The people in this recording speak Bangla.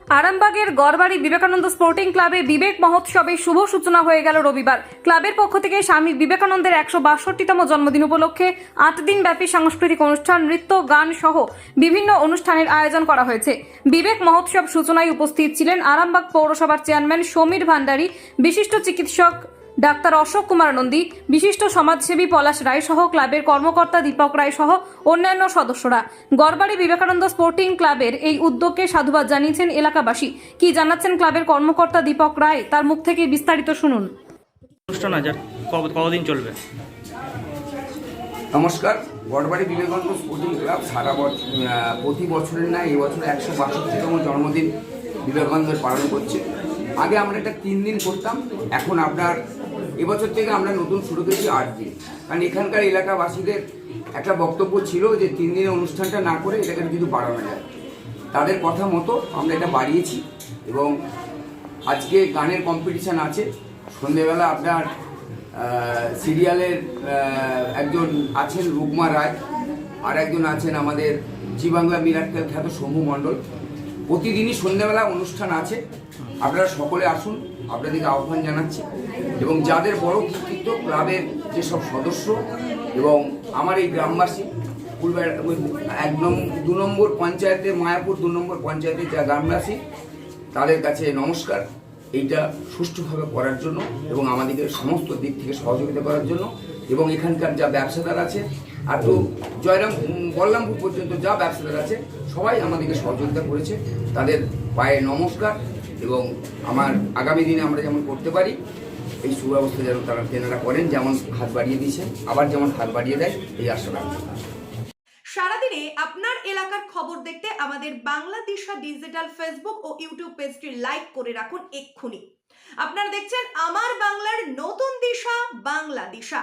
আরামবাগের গড়বাড়ি বিবেকানন্দ স্পোর্টিং ক্লাবে বিবেক মহোৎসবের শুভ সূচনা হয়ে গেল রবিবার। ক্লাবের পক্ষ থেকে স্বামী বিবেকানন্দের 162তম জন্মদিন উপলক্ষে 8 দিন ব্যাপী সাংস্কৃতিক অনুষ্ঠান, নৃত্য, গান সহ বিভিন্ন অনুষ্ঠানের আয়োজন করা হয়েছে। বিবেক মহোৎসব সূচনায় উপস্থিত ছিলেন আরামবাগ পৌরসভার চেয়ারম্যান সমীর ভান্ডারী, বিশিষ্ট চিকিৎসক ডাক্তার অশোক কুমার নন্দী, বিশিষ্ট সমাজসেবী পলাশ রায় সহ ক্লাবের কর্মকর্তা দীপক রায় সহ অন্যান্য সদস্যরা। গড়বাড়ি বিবেকানন্দ স্পোর্টিং ক্লাবের এই উদ্যোগকে সাধুবাদ জানিয়েছেন এলাকাবাসী। কি জানাচ্ছেন ক্লাবের কর্মকর্তা দীপক রায়, তার মুখ থেকে বিস্তারিত শুনুন। অনুষ্ঠান আজ কতদিন চলবে? নমস্কার। গড়বাড়ি বিবেকানন্দ স্পোর্টিং ক্লাব সারা প্রতি বছরের না এই বছর 162তম জন্মদিন বিবেকানন্দের পালন করছে। আগে আমরা এটা 3 দিন করতাম, এখন আপনার এবছর থেকে আমরা নতুন শুরু করেছি 8 দিন। কারণ এখানকার এলাকাবাসীদের একটা বক্তব্য ছিল যে 3 দিনের অনুষ্ঠানটা না করে এটাকে কিন্তু বাড়ানো যায়। তাদের কথা মতো আমরা এটা বাড়িয়েছি এবং আজকে গানের কম্পিটিশান আছে। সন্ধেবেলা আপনার সিরিয়ালের একজন আছেন রুকমা রায়, আর একজন আছেন আমাদের জি বাংলা মিরাক্কেল খ্যাত শম্ভু মণ্ডল। প্রতিদিনই সন্ধ্যাবেলা অনুষ্ঠান আছে, আপনারা সকলে আসুন, আপনাদেরকে আহ্বান জানাচ্ছি। এবং যাদের বড় কৃতিত্ব ক্লাবের যেসব সদস্য এবং আমার এই গ্রামবাসী, 2 নম্বর পঞ্চায়েতে মায়াপুর 2 নম্বর পঞ্চায়েতের যা গ্রামবাসী, তাদের কাছে নমস্কার এইটা সুষ্ঠুভাবে করার জন্য এবং আমাদেরকে সমস্ত দিক থেকে সহযোগিতা করার জন্য। এবং এখানকার যা ব্যবসাদার আছে আর তো বল্লামপুর পর্যন্ত যা ব্যবসাদার আছে সবাই আমাদেরকে সহযোগিতা করেছে, তাদের পায়ে নমস্কার। এবং আমার আগামী দিনে আমরা যেমন করতে পারি এই সুব্যবস্থা যেন তেনারা করেন, যেমন হাত বাড়িয়ে দিয়েছেন আবার যেমন হাত বাড়িয়ে দেয় এই আশা রাখি। সারাদিনে আপনার এলাকার খবর দেখতে আমাদের বাংলা দিশা ডিজিটাল ফেসবুক ও ইউটিউব পেজটি লাইক করে রাখুন এক্ষুনি। আপনারা দেখছেন আমার বাংলার নতুন দিশা, বাংলা দিশা।